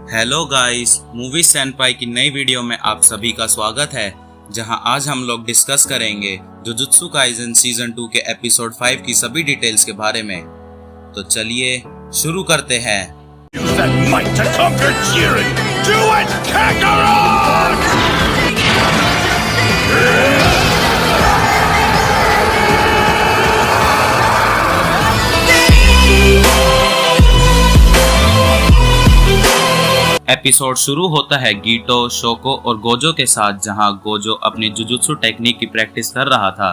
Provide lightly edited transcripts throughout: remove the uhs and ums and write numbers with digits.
Hello guys, movie सेनपाई की नई video में आप सभी का स्वागत है, जहां आज हम लोग डिस्कस करेंगे जुजुत्सु काइसेन सीजन 2 के एपिसोड 5 की सभी डिटेल्स के बारे में। तो चलिए शुरू करते हैं। Use that might to conquer Jiren! Do it, Kakarot! Episode शुरू होता है गीटो, शोको और गोजो के साथ, जहां गोजो अपनी जुजुत्सु टेक्निक की प्रैक्टिस कर रहा था।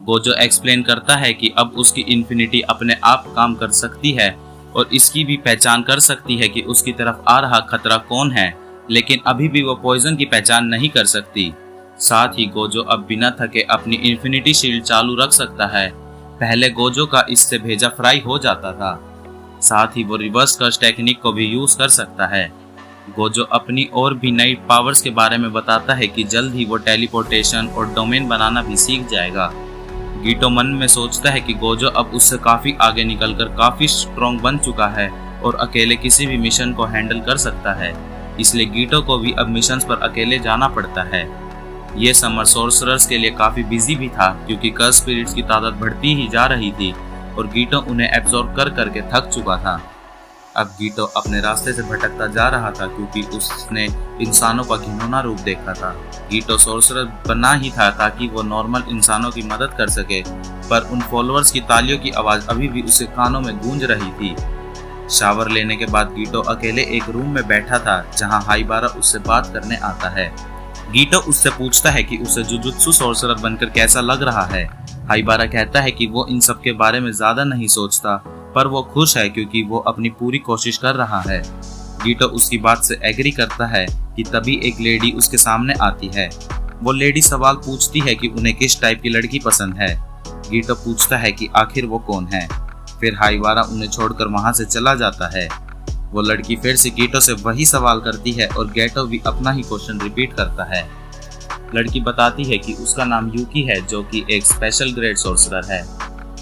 गोजो एक्सप्लेन करता है कि अब उसकी इन्फिनिटी अपने आप काम कर सकती है और इसकी भी पहचान कर सकती है कि उसकी तरफ आ रहा खतरा कौन है, लेकिन अभी भी वो पॉइजन की पहचान नहीं कर सकती। साथ ही गोजो अब बिना थके अपनी इन्फिनिटी शील्ड चालू रख सकता है। पहले गोजो का इससे भेजा फ्राई हो जाता था। साथ ही वो रिवर्स कर्स टेक्निक को भी यूज कर सकता है। गोजो अपनी और भी नई पावर्स के बारे में बताता है कि जल्द ही वो टेलीपोर्टेशन और डोमेन बनाना भी सीख जाएगा। गीटो मन में सोचता है कि गोजो अब उससे काफी आगे निकलकर काफी स्ट्रॉन्ग बन चुका है और अकेले किसी भी मिशन को हैंडल कर सकता है, इसलिए गीटो को भी अब मिशंस पर अकेले जाना पड़ता है। ये समर सोर्सरर्स के लिए काफी बिजी भी था, क्योंकि कर्स स्पिरिट्स की तादाद बढ़ती ही जा रही थी और गीटो उन्हें एब्जॉर्ब कर करके थक चुका था। अब गीटो अपने रास्ते से भटकता जा रहा था, क्योंकि उसने इंसानों का घिनौना रूप देखा था। गीटो सोर्सरर बना ही था ताकि वो नॉर्मल इंसानों की मदद कर सके, पर उन फॉलोअर्स की तालियों की आवाज अभी भी उसके कानों में गूंज रही थी। शावर लेने के बाद गीटो अकेले एक रूम में बैठा था, जहां हाइबारा उससे बात करने आता है। गीटो उससे पूछता है कि उसे जुजुत्सु सोर्सरर बनकर कैसा लग रहा है। हाइबारा कहता है कि वो इन सब के बारे में ज्यादा नहीं सोचता, पर वो खुश है क्योंकि वो अपनी पूरी कोशिश कर रहा है। गीटो उसकी बात से एग्री करता है कि तभी एक लेडी उसके सामने आती है। वो लेडी सवाल पूछती है कि उन्हें किस टाइप की लड़की पसंद है। गीटो पूछता है कि आखिर वो कौन है। फिर हाइबारा उन्हें छोड़कर वहां से चला जाता है। वो लड़की फिर से गीटो से वही सवाल करती है और गीटो भी अपना ही क्वेश्चन रिपीट करता है। लड़की बताती है कि उसका नाम यूकी है, जो कि एक स्पेशल ग्रेड सोर्सरर है।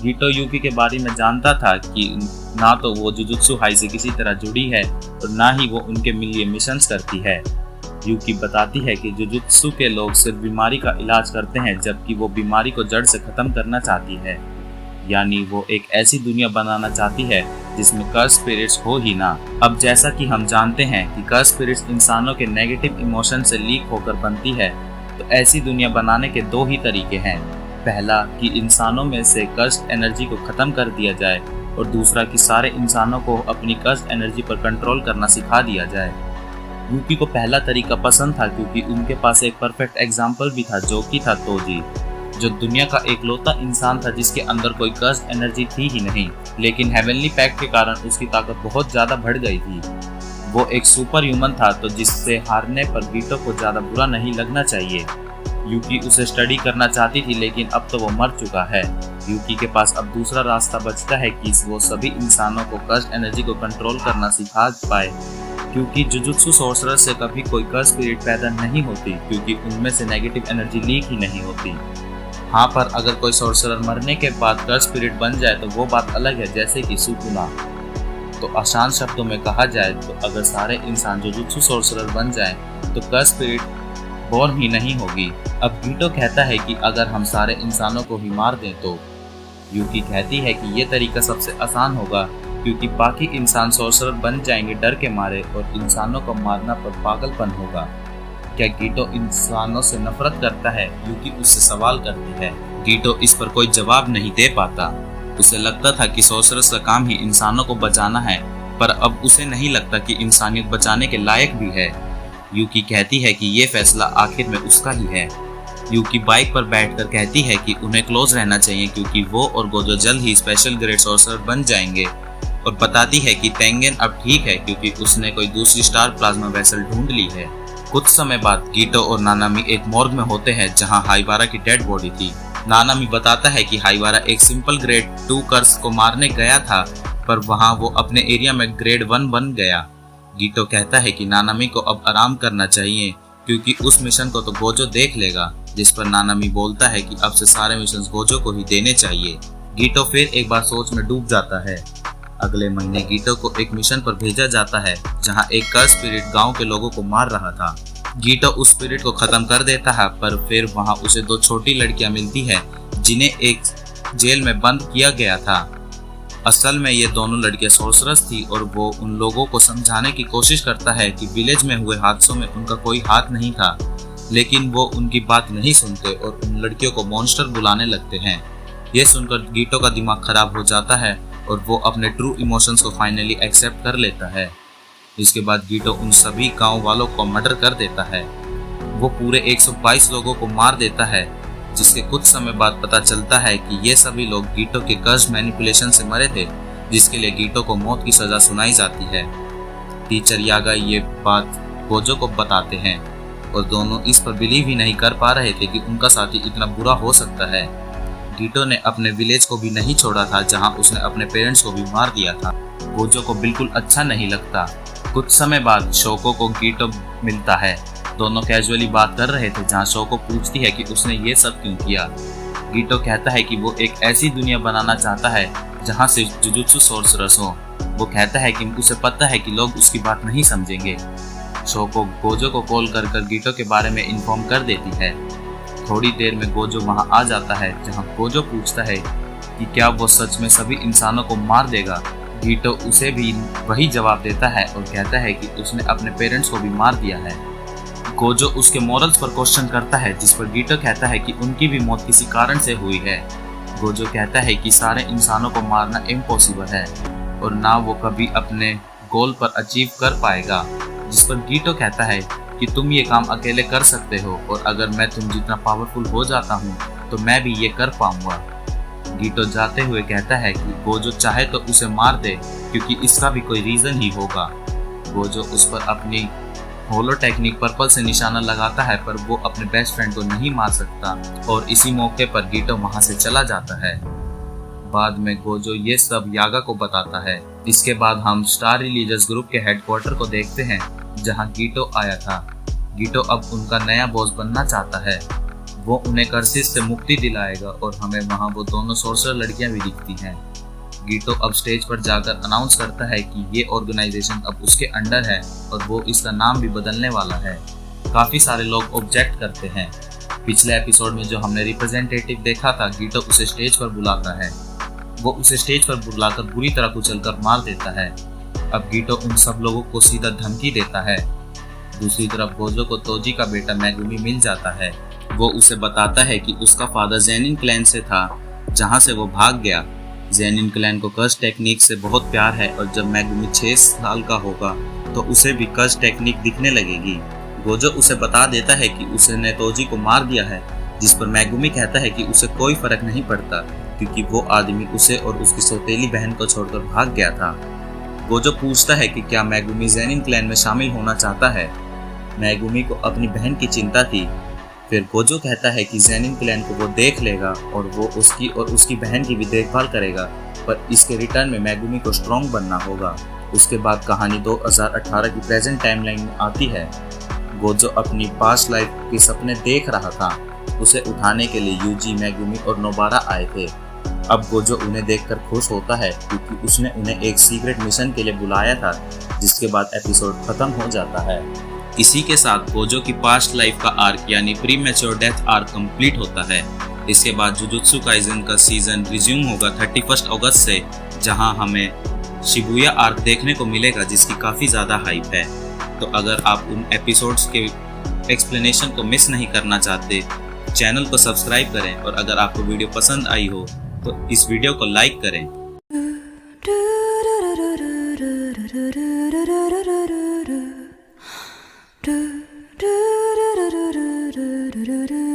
गीटो यूकी के बारे में जानता था कि ना तो वो जुजुत्सु हाई से किसी तरह जुड़ी है और ना ही वो उनके लिए मिशंस करती है। यूकी बताती है कि जुजुत्सु के लोग सिर्फ बीमारी का इलाज करते हैं, जबकि वो बीमारी को जड़ से खत्म करना चाहती है। यानी वो एक ऐसी दुनिया बनाना चाहती है जिसमें कर्स स्पिरिट्स हो ही ना। अब जैसा कि हम जानते हैं कि कर्स स्पिरिट्स इंसानों के नेगेटिव इमोशन से लीक होकर बनती है, तो ऐसी दुनिया बनाने के दो ही तरीके हैं। पहला कि इंसानों में से कर्स्ड एनर्जी को खत्म कर दिया जाए, और दूसरा कि सारे इंसानों को अपनी कर्स्ड एनर्जी पर कंट्रोल करना सिखा दिया जाए। यूकी को पहला तरीका पसंद था, क्योंकि उनके पास एक परफेक्ट एग्जाम्पल भी था, जो कि था तोजी, जो दुनिया का एकलौता इंसान था जिसके अंदर कोई कर्स्ड एनर्जी थी ही नहीं, लेकिन हेवनली पैक्ट के कारण उसकी ताकत बहुत ज्यादा बढ़ गई थी। वो एक सुपर ह्यूमन था, तो जिससे हारने पर गीटो को ज्यादा बुरा नहीं लगना चाहिए। यूकी उसे स्टडी करना चाहती थी, लेकिन अब तो वो मर चुका है। यूकी के पास अब दूसरा रास्ता बचता है कि वो सभी इंसानों को कर्स्ड एनर्जी को कंट्रोल करना सिखा पाए, क्योंकि जुजुत्सु सोर्सरर से कभी कोई कर्स स्पिरिट पैदा नहीं होती, क्योंकि उनमें से नेगेटिव एनर्जी लीक ही नहीं होती। हाँ, पर अगर कोई सोर्सरर मरने के बाद कर्स स्पिरिट बन जाए तो वो बात अलग है, जैसे कि सुकुना। तो आसान शब्दों में कहा जाए तो अगर सारे इंसान जुजुत्सु सोर्सरर बन जाएं, तो कर्स स्पिरिट बोर्न ही नहीं होगी। अब गीटो कहता है कि अगर हम सारे इंसानों को ही मार दें तो। यूकी कहती है कि ये तरीका सबसे आसान होगा, क्योंकि बाकी इंसान सोर्सरर बन जाएंगे डर के मारे, और इंसानों को मारना पर पागलपन होगा। क्या गीटो इंसानों से नफरत करता है? यूकी उससे सवाल करती है। गीटो इस पर कोई जवाब नहीं दे पाता। उसे लगता था कि सोर्सरर्स का काम ही इंसानों को बचाना है, पर अब उसे नहीं लगता कि इंसानियत बचाने के लायक भी है। यूकी कहती है कि ये फैसला आखिर में उसका ही है। यूकी बाइक पर बैठकर कहती है कि उन्हें क्लोज रहना चाहिए, क्योंकि वो और गोजो जल्द ही स्पेशल ग्रेड सोर्सरर बन जाएंगे, और बताती है कि तेंगेन अब ठीक है, क्योंकि उसने कोई दूसरी स्टार प्लाज्मा वेसल ढूंढ ली है। कुछ समय बाद गीटो और नानामी एक मॉर्ग में होते हैं, जहां हाइबारा की डेड बॉडी थी। नानामी बताता है कि हाइबारा एक सिंपल ग्रेड 2 कर्स को मारने गया था, पर वहां वो अपने एरिया में ग्रेड 1 बन गया। गीटो कहता है कि नानामी को अब आराम करना चाहिए, क्योंकि उस मिशन को तो गोजो देख लेगा, जिस पर नानामी बोलता है कि अब से सारे मिशन गोजो को ही देने चाहिए। गीटो फिर एक बार सोच में डूब जाता है। अगले महीने गीटो को एक मिशन पर भेजा जाता है जहां एक कर्स स्पिरिट गांव के लोगों को मार रहा था। गीटो उस स्पिरिट को खत्म कर देता है, पर फिर वहां उसे 2 छोटी लड़कियां मिलती है जिन्हें एक जेल में बंद किया गया था। असल में ये दोनों लड़कियां सोर्सरस थी और वो उन लोगों को समझाने की कोशिश करता है कि विलेज में हुए हादसों में उनका कोई हाथ नहीं था, लेकिन वो उनकी बात नहीं सुनते और उन लड़कियों को मॉन्स्टर बुलाने लगते हैं। ये सुनकर गीटो का दिमाग खराब हो जाता है और वो अपने ट्रू इमोशंस को फाइनली एक्सेप्ट कर लेता है। इसके बाद गीटो उन सभी गांव वालों को मर्डर कर देता है। वो पूरे 122 लोगों को मार देता है, जिसके कुछ समय बाद पता चलता है कि ये सभी लोग गीटो के कर्स मैनिपुलेशन से मरे थे, जिसके लिए गीटो को मौत की सजा सुनाई जाती है। टीचर यागा ये बात गोजो को बताते हैं और दोनों इस पर बिलीव ही नहीं कर पा रहे थे कि उनका साथी इतना बुरा हो सकता है। गीटो ने अपने विलेज को भी नहीं छोड़ा था जहां उसने अपने पेरेंट्स को भी मार दिया था। गोजो को बिल्कुल अच्छा नहीं लगता। कुछ समय बाद शोको को गीटो मिलता है। दोनों कैजुअली बात कर रहे थे जहां शोको पूछती है कि उसने ये सब क्यों किया। गीटो कहता है कि वो एक ऐसी दुनिया बनाना चाहता है जहां से जुजुत्सु सोर्सरस हो। वो कहता है कि उसे पता है कि लोग उसकी बात नहीं समझेंगे। शोको गोजो को कॉल कर गीटो के बारे में इन्फॉर्म कर देती है। थोड़ी देर में गोजो वहां आ जाता है जहां गोजो पूछता है कि क्या वो सच में सभी इंसानों को मार देगा। गीटो उसे भी वही जवाब देता है और कहता है कि उसने अपने पेरेंट्स को भी मार दिया है। गोजो उसके मॉरल्स पर क्वेश्चन करता है, जिस पर गीटो कहता है कि उनकी भी मौत किसी कारण से हुई है। गोजो कहता है कि सारे इंसानों को मारना इम्पॉसिबल है और ना वो कभी अपने गोल पर अचीव कर पाएगा, जिस पर गीटो कहता है कि तुम ये काम अकेले कर सकते हो और अगर मैं तुम जितना पावरफुल हो जाता हूँ तो मैं भी ये कर पाऊंगा। गीटो जाते हुए कहता है कि गोजो चाहे तो उसे मार दे क्योंकि इसका भी कोई रीजन ही होगा। गोजो उस पर अपनी होलो टेक्निक पर्पल से निशाना लगाता है, पर वो अपने बेस्ट फ्रेंड को नहीं मार सकता और इसी मौके पर गीटो वहां से चला जाता है। बाद में गोजो ये सब यागा को बताता है। इसके बाद हम स्टार रिलीजियस ग्रुप के हेडक्वार्टर को देखते हैं जहां गीटो आया था। गीटो अब उनका नया बॉस बनना चाहता है। वो उन्हें कर्सिस से मुक्ति दिलाएगा और हमें वहां वो दोनों सोर्सर लड़कियां भी दिखती हैं। गीटो अब स्टेज पर जाकर अनाउंस करता है कि ये ऑर्गेनाइजेशन अब उसके अंडर है और वो इसका नाम भी बदलने वाला है। काफी सारे लोग ऑब्जेक्ट करते हैं। पिछले एपिसोड में जो हमने रिप्रेजेंटेटिव देखा था, गीटो उसे स्टेज पर बुलाता है। वो उसे स्टेज पर बुलाकर बुरी तरह कुचलकर मार देता है। अब गीटो उन सब लोगों को सीधा धमकी देता है। दूसरी तरफ गोजो को तोजी का बेटा मैगुमी मिल जाता है। वो उसे बताता है कि उसका फादर जेनिन क्लैन से था जहां से वो भाग गया। जेनिन क्लैन को कर्स टेक्निक से बहुत प्यार है और जब मैगुमी 6 साल का होगा तो उसे भी कर्स टेक्निक दिखने लगेगी। गोजो उसे बता देता है कि उसने तोजी को मार दिया है, जिस पर मैगुमी कहता है कि उसे कोई फर्क नहीं पड़ता क्योंकि वो आदमी उसे और उसकी सौतेली बहन को छोड़कर भाग गया था। गोजो पूछता है कि क्या मैगुमी जेनिन क्लैन में शामिल होना चाहता है। मैगुमी को अपनी बहन की चिंता थी। फिर गोजो कहता है कि जेनिन क्लैन को वो देख लेगा और वो उसकी और उसकी बहन की भी देखभाल करेगा, पर इसके रिटर्न में मैगुमी को स्ट्रॉन्ग बनना होगा। उसके बाद कहानी 2018 की प्रेजेंट टाइमलाइन में आती है। गोजो अपनी पास्ट लाइफ के सपने देख रहा था। उसे उठाने के लिए यूजी, मैगुमी और नोबारा आए थे। अब गोजो उन्हें देखकर खुश होता है क्योंकि उसने उन्हें एक सीक्रेट मिशन के लिए बुलाया था, जिसके बाद एपिसोड खत्म हो जाता है। इसी के साथ गोजो की पास्ट लाइफ का आर्क यानी pre mature death arc complete होता है। इसके बाद जुजुत्सु काइसेन का सीजन रिज्यूम होगा 31 अगस्त से, जहां हमें शिबुया आर्क देखने को मिलेगा जिसकी काफ़ी ज़्यादा हाइप है। तो अगर आप उन एपिसोड्स के एक्सप्लेनेशन को मिस नहीं करना चाहते, चैनल को सब्सक्राइब करें और अगर आपको वीडियो पसंद आई हो तो इस वीडियो को लाइक करें। do do do do do do do do